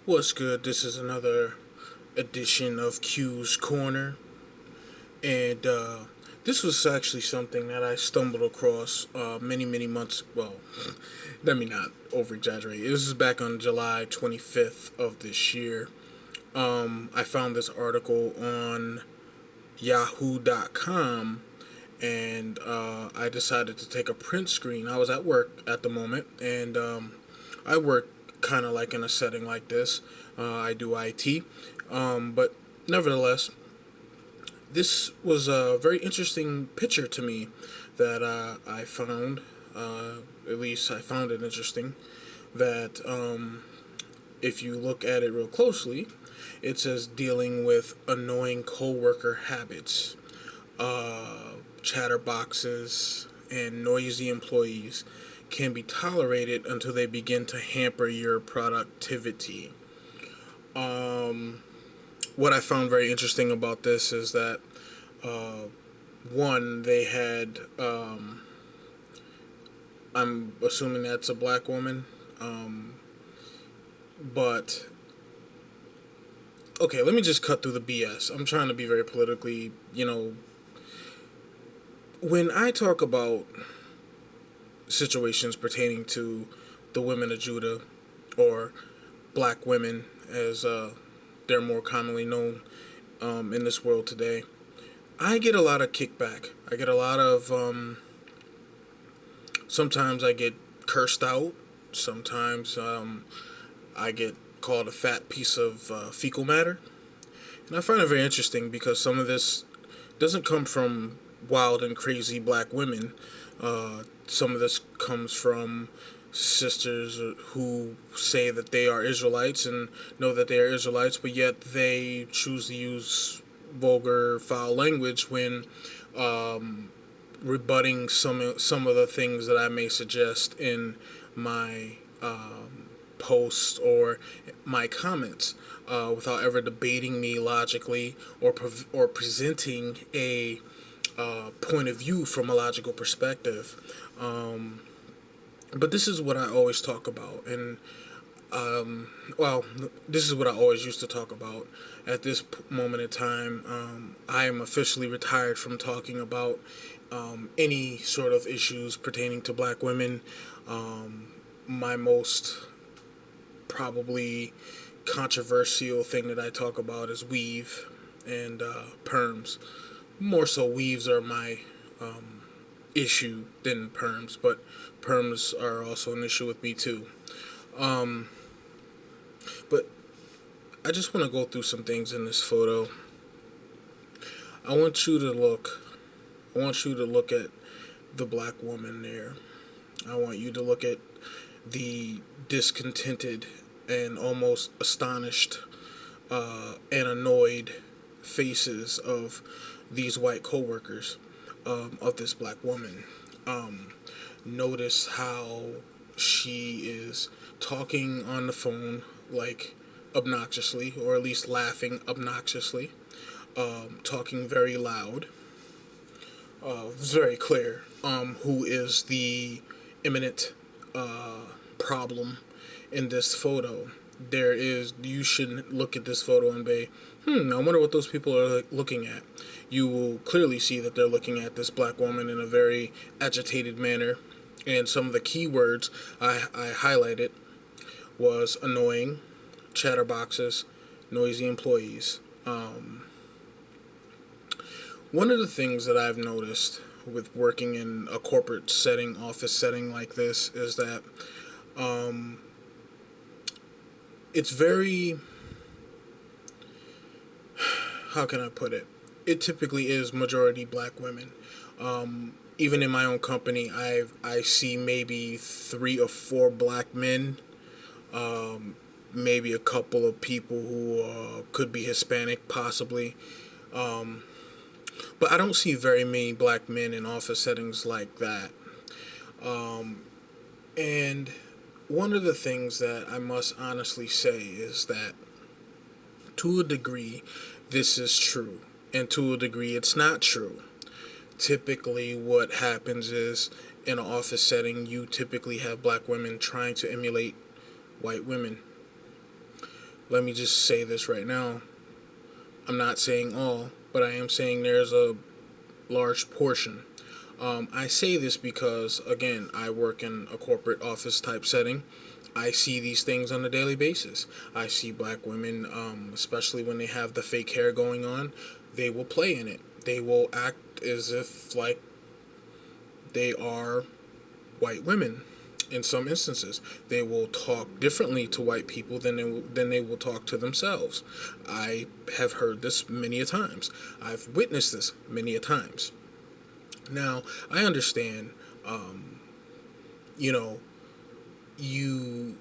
What's good? This is another edition of Q's Corner, and this was actually something that I stumbled across many months. Well, let me not over exaggerate. This is back on July 25th of this year. I found this article on Yahoo.com, and I decided to take a print screen. I was at work at the moment, and I work kind of like in a setting like this. I do IT, but nevertheless, this was a very interesting picture to me that I found. At least I found it interesting. That if you look at it real closely, it says dealing with annoying coworker habits, chatterboxes, and noisy employees can be tolerated until they begin to hamper your productivity. What I found very interesting about this is that one, they had, I'm assuming that's a black woman, but okay, let me just cut through the BS. I'm trying to be very politically, when I talk about situations pertaining to the women of Judah, or black women as they're more commonly known in this world today, I get a lot of kickback. I get a lot of, sometimes I get cursed out. Sometimes I get called a fat piece of fecal matter. And I find it very interesting because some of this doesn't come from wild and crazy black women. Some of this comes from sisters who say that they are Israelites and know that they are Israelites, but yet they choose to use vulgar, foul language when rebutting some of the things that I may suggest in my posts or my comments, without ever debating me logically or presenting a point of view from a logical perspective. But this is what I always talk about, and well, this is what I always used to talk about. At this moment in time, I am officially retired from talking about any sort of issues pertaining to black women. My most probably controversial thing that I talk about is weave and perms. More so, weaves are my issue than perms, but perms are also an issue with me too. But I just want to go through some things in this photo. I want you to look. I want you to look at the black woman there. I want you to look at the discontented and almost astonished and annoyed faces of these white coworkers of this black woman. Notice how she is talking on the phone like obnoxiously, or at least laughing obnoxiously, talking very loud. It's very clear who is the imminent problem in this photo. You should look at this photo and be, I wonder what those people are looking at. You will clearly see that they're looking at this black woman in a very agitated manner. And some of the keywords I highlighted was annoying, chatterboxes, noisy employees. One of the things that I've noticed with working in a corporate setting, office setting like this, is that it's very, how can I put it? It typically is majority black women. Even in my own company, I see maybe 3 or 4 black men, maybe a couple of people who could be Hispanic, possibly. But I don't see very many black men in office settings like that. And one of the things that I must honestly say is that, to a degree, this is true, and to a degree, it's not true. Typically, what happens is, in an office setting, you typically have black women trying to emulate white women. let me just say this right now. I'm not saying all, but I am saying there's a large portion. I say this because, again, I work in a corporate office type setting. I see these things on a daily basis. I see black women, especially when they have the fake hair going on, they will play in it. They will act as if like they are white women. In some instances, they will talk differently to white people than they will talk to themselves. I have heard this many a times. I've witnessed this many a times. Now, I understand, you know, you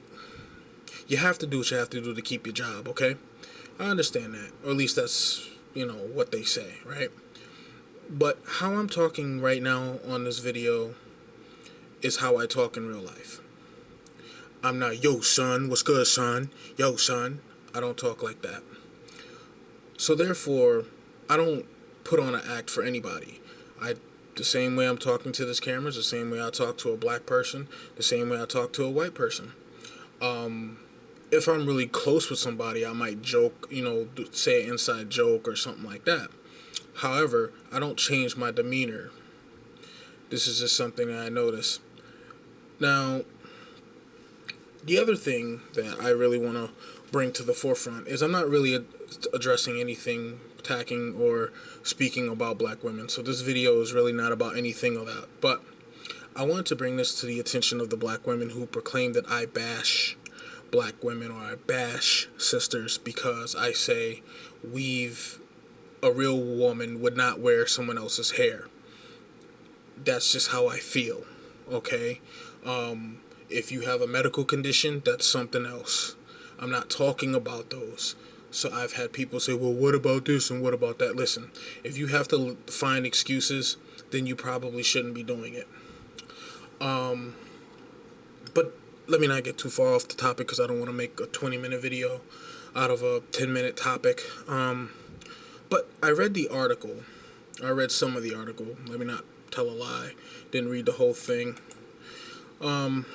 you have to do what you have to do to keep your job, okay? I understand that. Or at least that's, what they say, right? But how I'm talking right now on this video is how I talk in real life. I'm not, yo, son, what's good, son? Yo, son. I don't talk like that. So therefore, I don't put on an act for anybody. The same way I'm talking to this camera is the same way I talk to a black person, the same way I talk to a white person. If I'm really close with somebody, I might joke, say an inside joke or something like that. However, I don't change my demeanor. This is just something that I notice. Now, the other thing that I really want to bring to the forefront is I'm not really addressing anything, attacking or speaking about black women. So this video is really not about anything of that. But I want to bring this to the attention of the black women who proclaim that I bash black women or I bash sisters because I say a real woman would not wear someone else's hair. That's just how I feel, okay? If you have a medical condition, that's something else. I'm not talking about those. So I've had people say, well, what about this and what about that? Listen, if you have to find excuses, then you probably shouldn't be doing it. But let me not get too far off the topic because I don't want to make a 20-minute video out of a 10-minute topic. But I read the article. I read some of the article. Let me not tell a lie. Didn't read the whole thing. Now,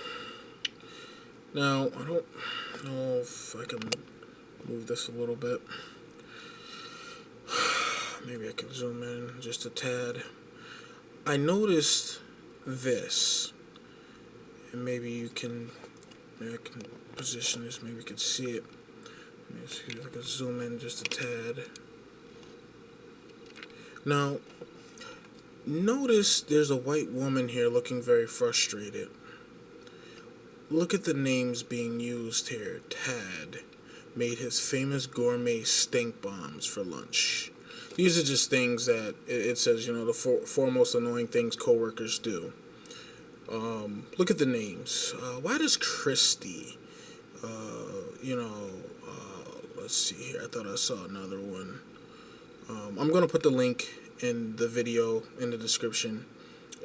I don't know if I can move this a little bit. Maybe I can zoom in just a tad. I noticed this. And maybe I can position this, maybe you can see it. Let me see if I can zoom in just a tad. Now, notice there's a white woman here looking very frustrated. Look at the names being used here. Tad made his famous gourmet stink bombs for lunch. These are just things that it says, the four most annoying things coworkers do. Look at the names. Why does Christy, let's see here. I thought I saw another one. I'm going to put the link in the video in the description,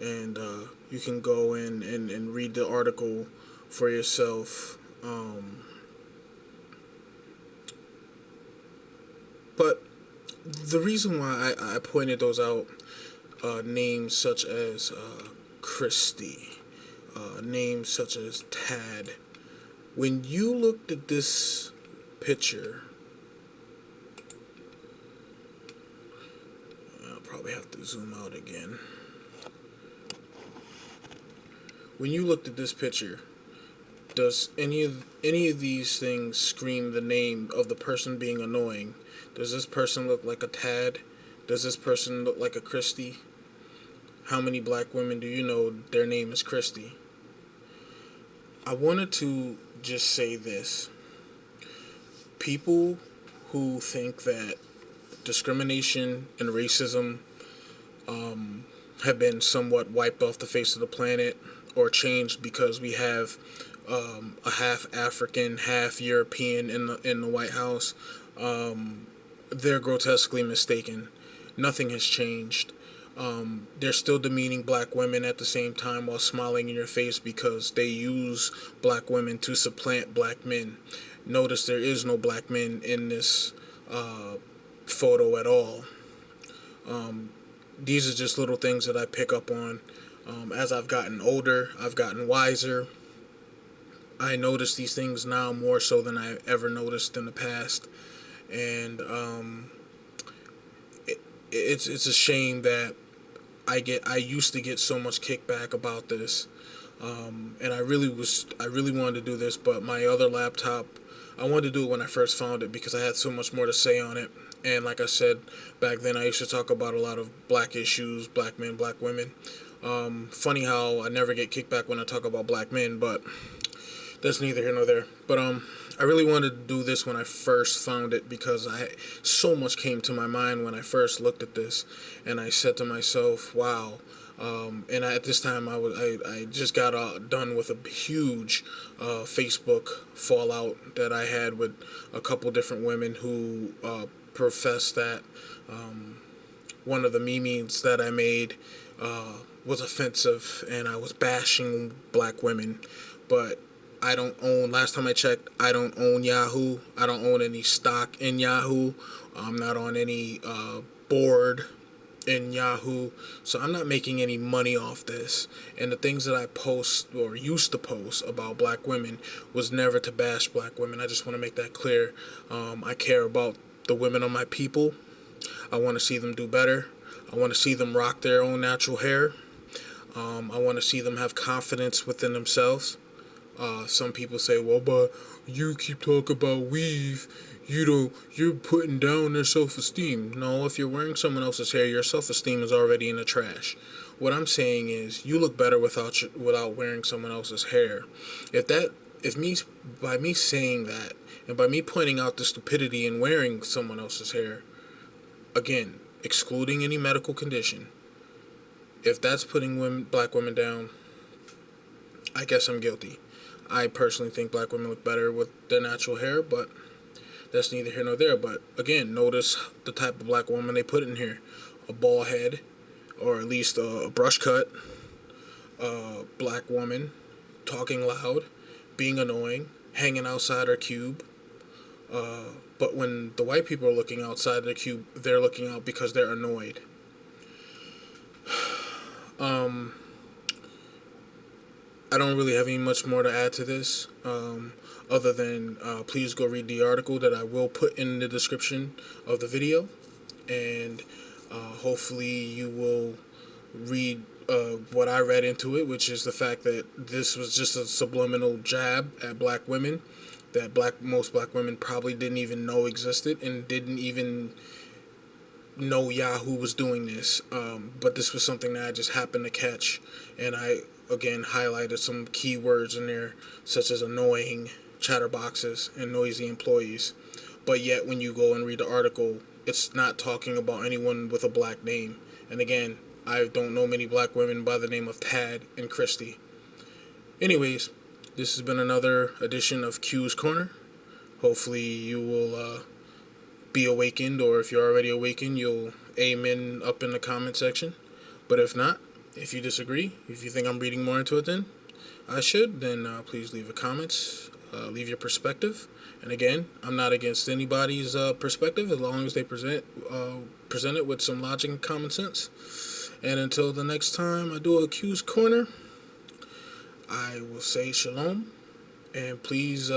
and you can go in and read the article for yourself. But the reason why I pointed those out, names such as Christy, names such as Tad, when you looked at this picture, I'll probably have to zoom out again. When you looked at this picture, does any of these things scream the name of the person being annoying? Does this person look like a Tad? Does this person look like a Christy? How many black women do you know their name is Christy? I wanted to just say this. People who think that discrimination and racism have been somewhat wiped off the face of the planet or changed because we have a half African, half European in the White House, they're grotesquely mistaken. Nothing has changed. They're still demeaning black women at the same time while smiling in your face because they use black women to supplant black men. Notice there is no black men in this photo at all. These are just little things that I pick up on. As I've gotten older, I've gotten wiser. I notice these things now more so than I ever noticed in the past, and it's a shame that I used to get so much kickback about this, and I really wanted to do this, but my other laptop, I wanted to do it when I first found it because I had so much more to say on it. And like I said back then, I used to talk about a lot of black issues, black men, black women. Funny how I never get kickback when I talk about black men, but that's neither here nor there. But I really wanted to do this when I first found it because so much came to my mind when I first looked at this, and I said to myself, "Wow." At this time, I just got done with a huge Facebook fallout that I had with a couple different women who professed that one of the memes that I made was offensive, and I was bashing black women, but I don't own. Last time I checked, I don't own Yahoo. I don't own any stock in Yahoo. I'm not on any board in Yahoo, so I'm not making any money off this. And the things that I post or used to post about black women was never to bash black women. I just want to make that clear. I care about the women of my people. I want to see them do better. I want to see them rock their own natural hair. I want to see them have confidence within themselves. Some people say, well, but you keep talking about weave, you're putting down their self-esteem. No, if you're wearing someone else's hair, your self-esteem is already in the trash. What I'm saying is, you look better without wearing someone else's hair. By me saying that, and by me pointing out the stupidity in wearing someone else's hair, again, excluding any medical condition, if that's putting black women down, I guess I'm guilty. I personally think black women look better with their natural hair, but that's neither here nor there. But again, notice the type of black woman they put in here. A bald head, or at least a brush cut, black woman, talking loud, being annoying, hanging outside her cube. But when the white people are looking outside their cube, they're looking out because they're annoyed. I don't really have any much more to add to this, other than please go read the article that I will put in the description of the video, and hopefully you will read what I read into it, which is the fact that this was just a subliminal jab at black women that most black women probably didn't even know existed and didn't even know Yahoo was doing this. But this was something that I just happened to catch, and I again highlighted some key words in there, such as annoying, chatterboxes, and noisy employees. But yet, when you go and read the article, it's not talking about anyone with a black name. And again, I don't know many black women by the name of Tad and Christy. Anyways, this has been another edition of Q's Corner. Hopefully you will be awakened, or if you're already awakened, you'll amen up in the comment section. But if not, if you disagree, if you think I'm reading more into it than I should, then please leave a comment, leave your perspective. And again, I'm not against anybody's perspective as long as they present it with some logic and common sense. And until the next time I do a Q's Corner, I will say shalom. And please,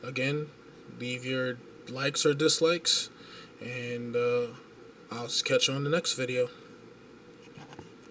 again, leave your likes or dislikes. And I'll catch you on the next video.